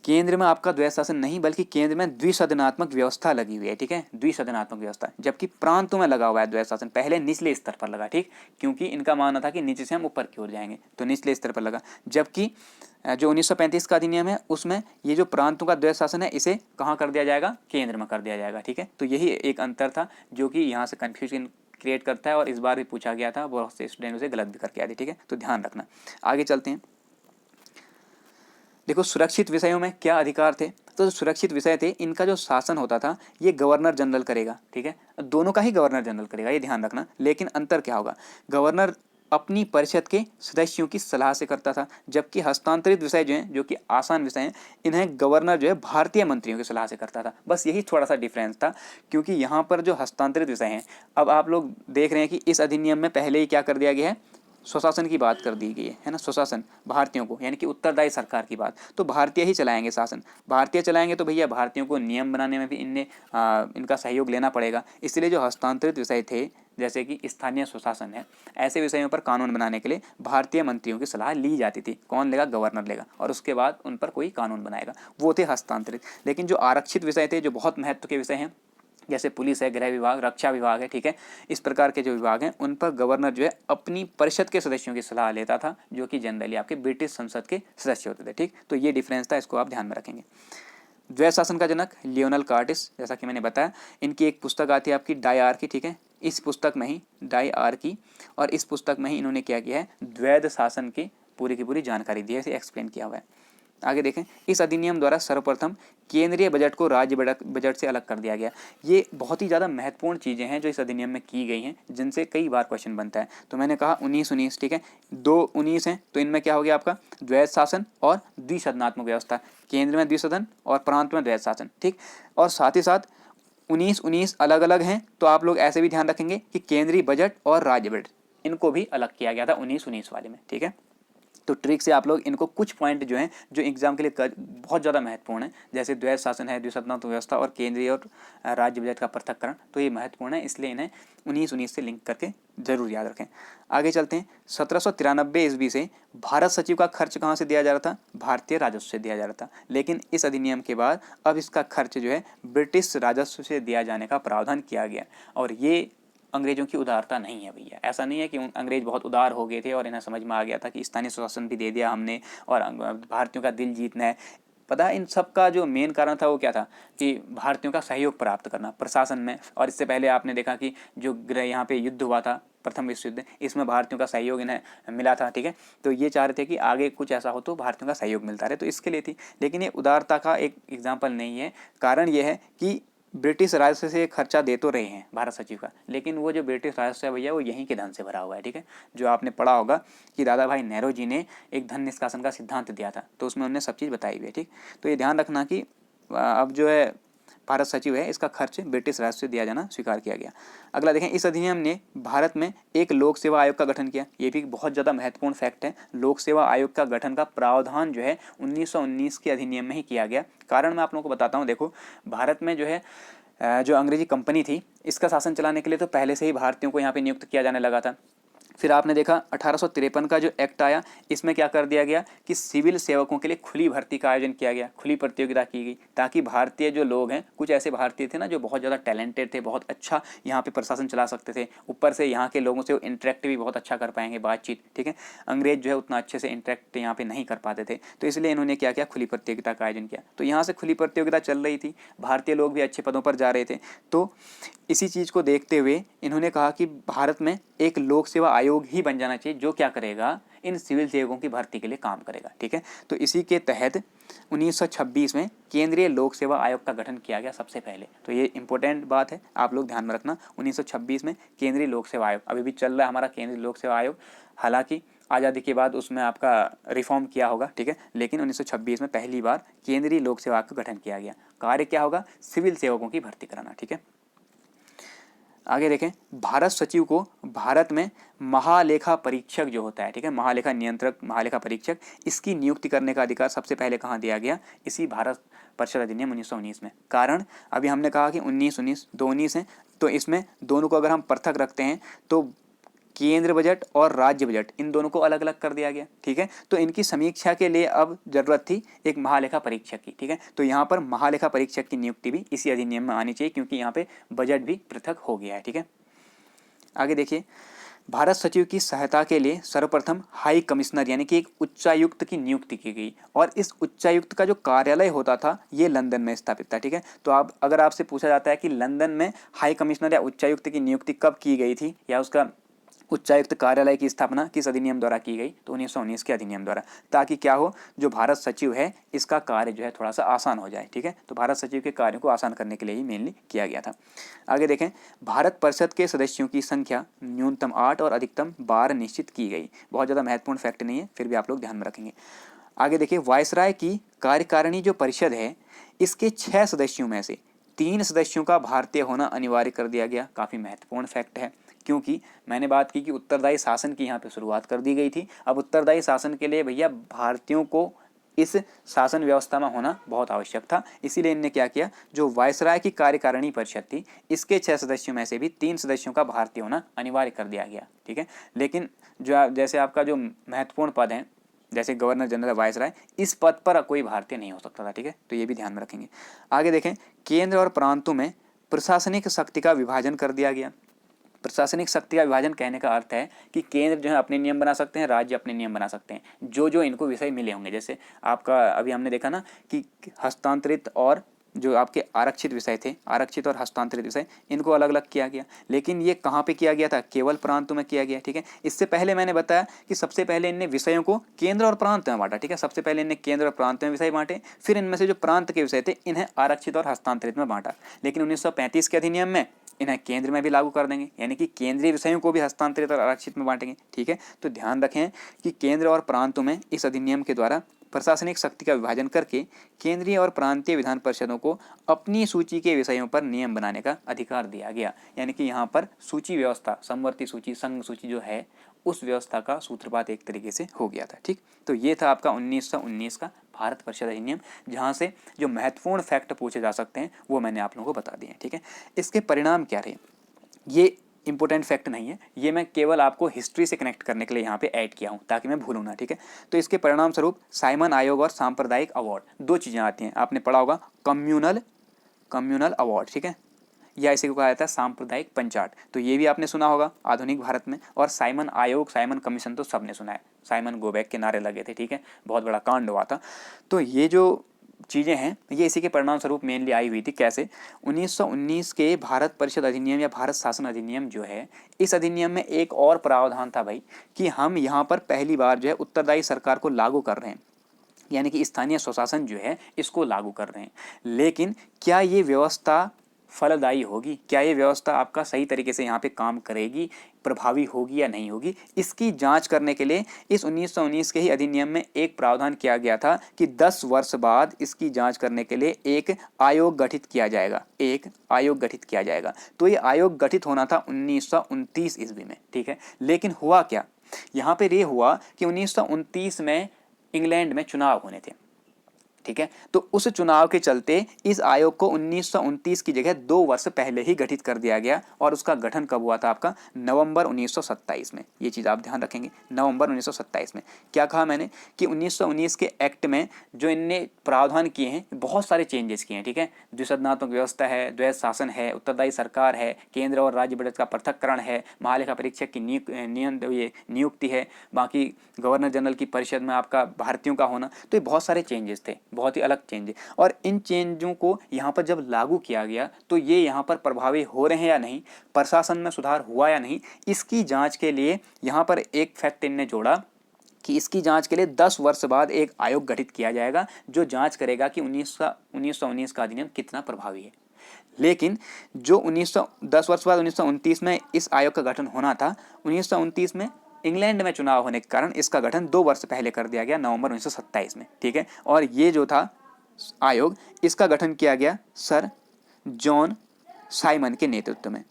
केंद्र में आपका द्वैध शासन नहीं बल्कि केंद्र में द्विसदनात्मक व्यवस्था लगी हुई है, ठीक है, द्विसदनात्मक व्यवस्था, जबकि प्रांतों में लगा हुआ है द्वैध शासन, पहले निचले स्तर पर लगा, ठीक, क्योंकि इनका मानना था कि नीचे से हम ऊपर की ओर जाएंगे, तो निचले स्तर पर लगा। जबकि जो 1935 का अधिनियम है उसमें ये जो प्रांतों का द्वैध शासन है इसे कहाँ कर दिया जाएगा, केंद्र में कर दिया जाएगा, ठीक है। तो यही एक अंतर था जो कि यहाँ से कन्फ्यूजन क्रिएट करता है और इस बार भी पूछा गया था, बहुत से स्टूडेंट उसे गलत भी करके आए थे, ठीक है, तो ध्यान रखना। आगे चलते हैं। देखो सुरक्षित विषयों में क्या अधिकार थे, तो जो सुरक्षित विषय थे इनका जो शासन होता था ये गवर्नर जनरल करेगा, ठीक है, दोनों का ही गवर्नर जनरल करेगा, ये ध्यान रखना। लेकिन अंतर क्या होगा, गवर्नर अपनी परिषद के सदस्यों की सलाह से करता था, जबकि हस्तांतरित विषय जो हैं, जो कि आसान विषय हैं, इन्हें गवर्नर जो है भारतीय मंत्रियों की सलाह से करता था। बस यही थोड़ा सा डिफरेंस था, क्योंकि यहाँ पर जो हस्तांतरित विषय हैं, अब आप लोग देख रहे हैं कि इस अधिनियम में पहले ही क्या कर दिया गया है, स्वशासन की बात कर दी गई है ना, स्वशासन भारतीयों को, यानी कि उत्तरदायी सरकार की बात, तो भारतीय ही चलाएंगे शासन, भारतीय चलाएंगे, तो भैया भारतीयों को नियम बनाने में भी इनका सहयोग लेना पड़ेगा। इसलिए जो हस्तांतरित विषय थे जैसे कि स्थानीय स्वशासन है, ऐसे विषयों पर कानून बनाने के लिए भारतीय मंत्रियों की सलाह ली जाती थी। कौन लेगा, गवर्नर लेगा, और उसके बाद उन पर कोई कानून बनाएगा, वो थे हस्तांतरित। लेकिन जो आरक्षित विषय थे, जो बहुत महत्व के विषय हैं, जैसे पुलिस है, गृह विभाग, रक्षा विभाग है, ठीक है, इस प्रकार के जो विभाग हैं उन पर गवर्नर जो है अपनी परिषद के सदस्यों की सलाह लेता था, जो कि जनरली आपके ब्रिटिश संसद के सदस्य होते थे, ठीक। तो ये डिफरेंस था, इसको आप ध्यान में रखेंगे। द्वैध शासन का जनक लियोनल कार्टिस, जैसा कि मैंने बताया, इनकी एक पुस्तक आती है आपकी डायआर्की, ठीक है, इस पुस्तक में ही डायआर्की, और इस पुस्तक में ही इन्होंने क्या किया है, द्वैध शासन की पूरी जानकारी दी है, इसे एक्सप्लेन किया हुआ है। आगे देखें, इस अधिनियम द्वारा सर्वप्रथम केंद्रीय बजट को राज्य बजट से अलग कर दिया गया। ये बहुत ही ज़्यादा महत्वपूर्ण चीज़ें हैं जो इस अधिनियम में की गई हैं, जिनसे कई बार क्वेश्चन बनता है। तो मैंने कहा 1919, ठीक है, 219 हैं, तो इनमें क्या हो गया आपका, द्वैध शासन और द्विसदनात्मक व्यवस्था, केंद्र में द्विसदन और प्रांत में द्वैध शासन, ठीक। और साथ ही साथ 1919 अलग अलग हैं, तो आप लोग ऐसे भी ध्यान रखेंगे कि केंद्रीय बजट और राज्य बजट इनको भी अलग किया गया था 1919 वाले में, ठीक है। तो ट्रिक से आप लोग इनको कुछ पॉइंट जो हैं जो एग्जाम के लिए बहुत ज़्यादा महत्वपूर्ण है, जैसे द्वैध शासन है, द्विसदनात्मक व्यवस्था और केंद्रीय और राज्य बजट का पृथक्करण, तो ये महत्वपूर्ण है, इसलिए इन्हें 1919 से लिंक करके जरूर याद रखें। आगे चलते हैं। 1793 ईस्वी से भारत सचिव का खर्च कहाँ से दिया जा रहा था, भारतीय राजस्व से दिया जा रहा था। लेकिन इस अधिनियम के बाद अब इसका खर्च जो है ब्रिटिश राजस्व से दिया जाने का प्रावधान किया गया, और ये अंग्रेजों की उदारता नहीं है भैया। ऐसा नहीं है कि अंग्रेज बहुत उदार हो गए थे और इन्हें समझ में आ गया था कि स्थानीय स्वशासन भी दे दिया हमने और भारतीयों का दिल जीतना है। पता है इन सब का जो मेन कारण था वो क्या था, कि भारतीयों का सहयोग प्राप्त करना प्रशासन में। और इससे पहले आपने देखा कि जो यहाँ पे युद्ध हुआ था, प्रथम विश्व युद्ध, इसमें भारतीयों का सहयोग इन्हें मिला था, ठीक है। तो ये चाह रहे थे कि आगे कुछ ऐसा हो तो भारतीयों का सहयोग मिलता रहे, तो इसके लिए थी। लेकिन ये उदारता का एक एग्जाम्पल नहीं है। कारण ये है कि ब्रिटिश राजस्व से खर्चा दे तो रहे हैं भारत सचिव का, लेकिन वो जो ब्रिटिश राजस्व है भैया वो यहीं के धन से भरा हुआ है, ठीक है। जो आपने पढ़ा होगा कि दादा भाई नेहरू जी ने एक धन निष्कासन का सिद्धांत दिया था, तो उसमें उन्होंने सब चीज़ बताई हुई है, ठीक। तो ये ध्यान रखना कि अब जो है भारत सचिव है, इसका खर्च ब्रिटिश राजस्व से दिया जाना स्वीकार किया गया। अगला देखें, इस अधिनियम ने भारत में एक लोक सेवा आयोग का गठन किया। ये भी बहुत ज़्यादा महत्वपूर्ण फैक्ट है। लोक सेवा आयोग का गठन का प्रावधान जो है 1919 के अधिनियम में ही किया गया। कारण मैं आप लोगों को बताता हूँ। देखो, भारत में जो है जो अंग्रेजी कंपनी थी, इसका शासन चलाने के लिए तो पहले से ही भारतीयों को यहाँ पे नियुक्त किया जाने लगा था। फिर आपने देखा 1853 का जो एक्ट आया, इसमें क्या कर दिया गया कि सिविल सेवकों के लिए खुली भर्ती का आयोजन किया गया, खुली प्रतियोगिता की गई, ताकि भारतीय जो लोग हैं, कुछ ऐसे भारतीय थे ना जो बहुत ज़्यादा टैलेंटेड थे, बहुत अच्छा यहाँ पे प्रशासन चला सकते थे, ऊपर से यहाँ के लोगों से इंटरेक्ट भी बहुत अच्छा कर पाएंगे, बातचीत, ठीक है। अंग्रेज जो है उतना अच्छे से इंटरेक्ट यहाँ पे नहीं कर पाते थे, तो इसलिए इन्होंने क्या किया, खुली प्रतियोगिता का आयोजन किया। तो यहाँ से खुली प्रतियोगिता चल रही थी, भारतीय लोग भी अच्छे पदों पर जा रहे थे। तो इसी चीज़ को देखते हुए इन्होंने कहा कि भारत में एक लोक सेवा आयोग ही बन जाना चाहिए, जो क्या करेगा, इन सिविल सेवकों की भर्ती के लिए काम करेगा। ठीक है, तो इसी के तहत 1926 में केंद्रीय लोक सेवा आयोग का गठन किया गया सबसे पहले। तो ये इंपॉर्टेंट बात है, आप लोग ध्यान में रखना। 1926 में केंद्रीय लोक सेवा आयोग, अभी भी चल रहा है हमारा केंद्रीय लोक सेवा आयोग, हालांकि आज़ादी के बाद उसमें आपका रिफॉर्म किया होगा। ठीक है, लेकिन 1926 में पहली बार केंद्रीय लोक सेवा आयोग का गठन किया गया। कार्य क्या होगा? सिविल सेवकों की भर्ती कराना। ठीक है, आगे देखें, भारत सचिव को भारत में महालेखा परीक्षक जो होता है, ठीक है, महालेखा नियंत्रक, महालेखा परीक्षक, इसकी नियुक्ति करने का अधिकार सबसे पहले कहाँ दिया गया? इसी भारत परिषद अधिनियम 1919 में। कारण अभी हमने कहा कि 19 दो 19 है, तो इसमें दोनों को अगर हम पृथक रखते हैं तो केंद्र बजट और राज्य बजट, इन दोनों को अलग अलग कर दिया गया। ठीक है, तो इनकी समीक्षा के लिए अब जरूरत थी एक महालेखा परीक्षक की। ठीक है, तो यहाँ पर महालेखा परीक्षक की नियुक्ति भी इसी अधिनियम में आनी चाहिए, क्योंकि यहाँ पे बजट भी पृथक हो गया है। ठीक है, आगे देखिए, भारत सचिव की सहायता के लिए सर्वप्रथम हाई कमिश्नर यानी कि एक उच्चायुक्त की नियुक्ति की गई, और इस उच्चायुक्त का जो कार्यालय होता था ये लंदन में स्थापित था। ठीक है, तो आप अगर आपसे पूछा जाता है कि लंदन में हाई कमिश्नर या उच्चायुक्त की नियुक्ति कब की गई थी, या उसका उच्चायुक्त कार्यालय की स्थापना किस अधिनियम द्वारा की गई, तो 1919 के अधिनियम द्वारा, ताकि क्या हो, जो भारत सचिव है इसका कार्य जो है थोड़ा सा आसान हो जाए। ठीक है, तो भारत सचिव के कार्यों को आसान करने के लिए ही मेनली किया गया था। आगे देखें, भारत परिषद के सदस्यों की संख्या न्यूनतम 8 और अधिकतम 12 निश्चित की गई। बहुत ज़्यादा महत्वपूर्ण फैक्ट नहीं है, फिर भी आप लोग ध्यान में रखेंगे। आगे देखिए, वायसराय की कार्यकारिणी जो परिषद है, इसके 6 सदस्यों में से 3 सदस्यों का भारतीय होना अनिवार्य कर दिया गया। काफ़ी महत्वपूर्ण फैक्ट है, क्योंकि मैंने बात की कि उत्तरदायी शासन की यहाँ पे शुरुआत कर दी गई थी। अब उत्तरदायी शासन के लिए भैया भारतीयों को इस शासन व्यवस्था में होना बहुत आवश्यक था, इसीलिए इनने क्या किया, जो वायसराय की कार्यकारिणी परिषद थी इसके 6 सदस्यों में से भी 3 सदस्यों का भारतीय होना अनिवार्य कर दिया गया। ठीक है, लेकिन जो जैसे आपका जो महत्वपूर्ण पद है, जैसे गवर्नर जनरल वायसराय, इस पद पर कोई भारतीय नहीं हो सकता था। ठीक है, तो ये भी ध्यान में रखेंगे। आगे देखें, केंद्र और प्रांतों में प्रशासनिक शक्ति का विभाजन कर दिया गया। प्रशासनिक शक्ति का विभाजन कहने का अर्थ है कि केंद्र जो है अपने नियम बना सकते हैं, राज्य अपने नियम बना सकते हैं, जो जो इनको विषय मिले होंगे। जैसे आपका अभी हमने देखा ना कि हस्तांतरित और जो आपके आरक्षित विषय थे, आरक्षित और हस्तांतरित विषय, इनको अलग अलग किया गया। लेकिन ये कहाँ पे किया गया था? केवल प्रांतों में किया गया। ठीक है, इससे पहले मैंने बताया कि सबसे पहले इनने विषयों को केंद्र और प्रांत में बांटा। ठीक है, सबसे पहले इनने केंद्र और प्रांत में विषय बांटे, फिर इनमें से जो प्रांत के विषय थे इन्हें आरक्षित और हस्तांतरित में बांटा। लेकिन 1935 के अधिनियम में इन्हें केंद्र में भी लागू कर देंगे, यानी कि केंद्रीय विषयों को भी हस्तांतरित और आरक्षित में बांटेंगे। ठीक है, तो ध्यान रखें कि केंद्र और प्रांतों में इस अधिनियम के द्वारा प्रशासनिक शक्ति का विभाजन करके केंद्रीय और प्रांतीय विधान परिषदों को अपनी सूची के विषयों पर नियम बनाने का अधिकार दिया गया। यानी कि यहाँ पर सूची व्यवस्था, समवर्ती सूची, संघ सूची जो है, उस व्यवस्था का सूत्रपात एक तरीके से हो गया था। ठीक, तो ये था आपका 1919 का भारत परिषद अधिनियम, जहाँ से जो महत्वपूर्ण फैक्ट पूछे जा सकते हैं वो मैंने आप लोगों को बता दिए हैं। ठीक है, इसके परिणाम क्या रहे, ये इंपॉर्टेंट फैक्ट नहीं है, ये मैं केवल आपको हिस्ट्री से कनेक्ट करने के लिए यहाँ पे ऐड किया हूँ ताकि मैं भूलूँ ना। ठीक है, तो इसके परिणाम स्वरूप साइमन आयोग और सांप्रदायिक अवार्ड, दो चीज़ें आती हैं, आपने पढ़ा होगा, कम्युनल अवार्ड, ठीक है, या इसे को कहा जाता है सांप्रदायिक पंचाट, तो ये भी आपने सुना होगा आधुनिक भारत में। और साइमन आयोग, साइमन कमीशन तो सबने सुना है, साइमन गो बैक के नारे लगे थे। ठीक है, बहुत बड़ा कांड हुआ था। तो ये जो चीज़ें हैं ये इसी के परिणाम स्वरूप मेनली आई हुई थी। कैसे? 1919 के भारत परिषद अधिनियम या भारत शासन अधिनियम जो है, इस अधिनियम में एक और प्रावधान था भाई, कि हम यहाँ पर पहली बार जो है उत्तरदायी सरकार को लागू कर रहे हैं, यानी कि स्थानीय स्वशासन जो है इसको लागू कर रहे हैं। लेकिन क्या ये व्यवस्था फलदायी होगी, क्या ये व्यवस्था आपका सही तरीके से यहाँ पे काम करेगी, प्रभावी होगी या नहीं होगी, इसकी जांच करने के लिए इस 1919 के ही अधिनियम में एक प्रावधान किया गया था कि 10 वर्ष बाद इसकी जांच करने के लिए एक आयोग गठित किया जाएगा, एक आयोग गठित किया जाएगा। तो ये आयोग गठित होना था 1929 ईस्वी में। ठीक है, लेकिन हुआ क्या, यहाँ पे ये हुआ कि 1929 में इंग्लैंड में चुनाव होने थे। ठीक है, तो उस चुनाव के चलते इस आयोग को 1929 की जगह 2 वर्ष पहले ही गठित कर दिया गया, और उसका गठन कब हुआ था आपका? नवंबर 1927 में। ये चीज़ आप ध्यान रखेंगे, नवंबर 1927 में। क्या कहा मैंने कि 1919 के एक्ट में जो इनने प्रावधान किए हैं, बहुत सारे चेंजेस किए हैं। ठीक है, द्विसदनात्मक व्यवस्था है, द्वैध शासन है, उत्तरदायी सरकार है, केंद्र और राज्य बजट का पृथककरण है, महालेखा परीक्षक की नियुक्ति है, बाकी गवर्नर जनरल की परिषद में आपका भारतीयों का होना, तो ये बहुत सारे चेंजेस थे, बहुत ही अलग चेंज। और इन चेंजों को यहाँ पर जब लागू किया गया तो ये यहाँ पर प्रभावी हो रहे हैं या नहीं, प्रशासन में सुधार हुआ या नहीं, इसकी जांच के लिए यहाँ पर एक फैक्ट इनने जोड़ा कि इसकी जांच के लिए 10 वर्ष बाद एक आयोग गठित किया जाएगा जो जांच करेगा कि 1919 का अधिनियम कितना प्रभावी है। लेकिन जो 10 वर्ष बाद 1929 में इस आयोग का गठन होना था, 1929 में इंग्लैंड में चुनाव होने के कारण इसका गठन 2 वर्ष पहले कर दिया गया, नवंबर 1927 में। ठीक है, और ये जो था आयोग, इसका गठन किया गया सर जॉन साइमन के नेतृत्व में।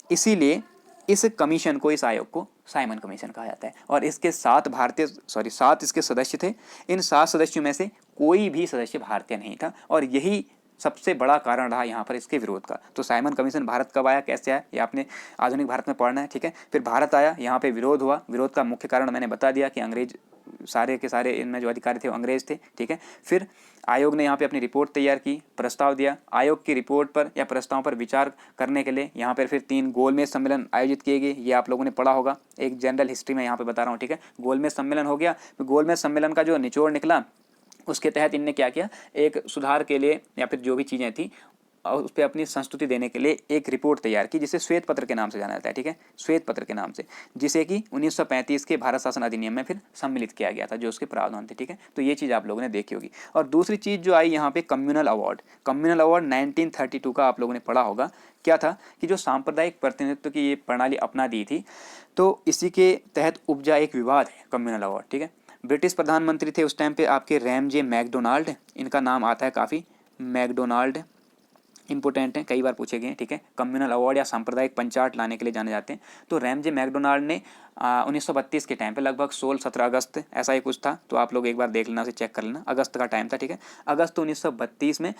इसीलिए इस कमीशन को, इस आयोग को साइमन कमीशन कहा जाता है। और इसके 7 इसके सदस्य थे। इन 7 सदस्यों में से कोई भी सदस्य भारतीय नहीं था और यही सबसे बड़ा कारण रहा यहाँ पर इसके विरोध का। तो साइमन कमीशन भारत कब आया, कैसे आया, ये आपने आधुनिक भारत में पढ़ना है। ठीक है, फिर भारत आया, यहाँ पे विरोध हुआ। विरोध का मुख्य कारण मैंने बता दिया कि अंग्रेज, सारे के सारे इनमें जो अधिकारी थे वो अंग्रेज थे। ठीक है, फिर आयोग ने यहाँ पे अपनी रिपोर्ट तैयार की, प्रस्ताव दिया। आयोग की रिपोर्ट पर या प्रस्ताव पर विचार करने के लिए यहाँ पर फिर 3 गोलमेज सम्मेलन आयोजित किए गए। ये आप लोगों ने पढ़ा होगा, एक जनरल हिस्ट्री में यहाँ पे बता रहा हूँ। ठीक है, गोलमेज सम्मेलन हो गया। गोलमेज सम्मेलन का जो निचोड़ निकला, उसके तहत इनने क्या किया, एक सुधार के लिए या फिर जो भी चीज़ें थी और उस पर अपनी संस्तुति देने के लिए एक रिपोर्ट तैयार की, जिसे श्वेत पत्र के नाम से जाना जाता है। ठीक है, श्वेत पत्र के नाम से, जिसे कि 1935 के भारत शासन अधिनियम में फिर सम्मिलित किया गया था, जो उसके प्रावधान थे। ठीक है, तो ये चीज़ आप लोगों ने देखी होगी। और दूसरी चीज़ जो आई यहाँ पे, कम्युनल अवार्ड। कम्युनल अवार्ड 1932 का आप लोगों ने पढ़ा होगा। क्या था कि जो सांप्रदायिक प्रतिनिधित्व की ये प्रणाली अपना दी थी, तो इसी के तहत उपजा एक विवाद है कम्युनल अवार्ड। ठीक है, ब्रिटिश प्रधानमंत्री थे उस टाइम पे आपके रैमजे मैकडोनाल्ड, इनका नाम आता है काफ़ी, मैकडोनाल्ड इंपोर्टेंट है, कई बार पूछे गए। ठीक है, कम्युनल अवार्ड या सांप्रदायिक पंचाट लाने के लिए जाने जाते हैं। तो रैमजे मैकडोनाल्ड ने 1932 के टाइम पे, लगभग 16-17 अगस्त ऐसा ही कुछ था, तो आप लोग एक बार देख लेना, उसे चेक कर लेना, अगस्त का टाइम था। ठीक है, अगस्त 1932 में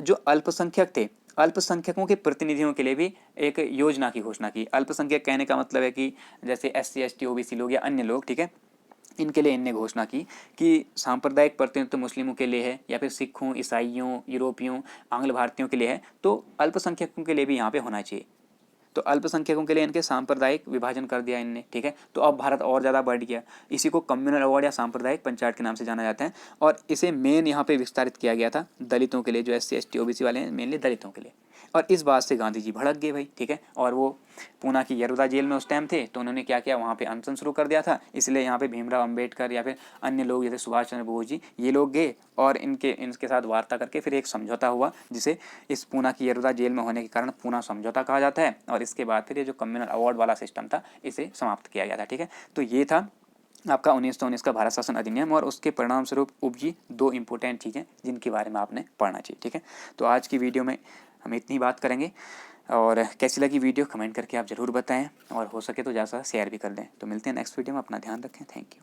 जो अल्पसंख्यक थे, अल्पसंख्यकों के प्रतिनिधियों के लिए भी एक योजना की घोषणा की। अल्पसंख्यक कहने का मतलब है कि जैसे SC ST OBC लोग या अन्य लोग, ठीक है, इनके लिए इनने घोषणा की कि सांप्रदायिक प्रतिनिधित्व मुस्लिमों के लिए है या फिर सिखों, ईसाइयों, यूरोपियों, आंग्ल भारतीयों के लिए है, तो अल्पसंख्यकों के लिए भी यहाँ पे होना चाहिए। तो अल्पसंख्यकों के लिए इनके सांप्रदायिक विभाजन कर दिया इनने। ठीक है, तो अब भारत और ज़्यादा बढ़ गया। इसी को कम्युनल अवार्ड या सांप्रदायिक पंचायत के नाम से जाना जाता है। और इसे मेन यहाँ पे विस्तारित किया गया था दलितों के लिए, जो SC ST OBC वाले हैं, मेनली दलितों के लिए। और इस बात से गांधी जी भड़क गए भाई। ठीक है, और वो पूना की यरुदा जेल में उस टाइम थे, तो उन्होंने क्या किया, वहाँ पे अनशन शुरू कर दिया था। इसलिए यहाँ पे भीमराव अम्बेडकर या फिर अन्य लोग जैसे सुभाष चंद्र बोस जी, ये लोग गए और इनके साथ वार्ता करके फिर एक समझौता हुआ, जिसे इस पूना की यरुदा जेल में होने के कारण पूना समझौता कहा जाता है। और इसके बाद फिर ये जो कम्युनल अवार्ड वाला सिस्टम था, इसे समाप्त किया गया था। ठीक है, तो ये था आपका 1919 का भारत शासन अधिनियम और उसके परिणाम स्वरूप उपजी 2 इंपॉर्टेंट चीज़ें जिनके बारे में आपने पढ़ना चाहिए। ठीक है, तो आज की वीडियो में हम इतनी बात करेंगे। और कैसी लगी वीडियो कमेंट करके आप ज़रूर बताएं, और हो सके तो ज़्यादा शेयर भी कर दें। तो मिलते हैं नेक्स्ट वीडियो में, अपना ध्यान रखें। Thank you.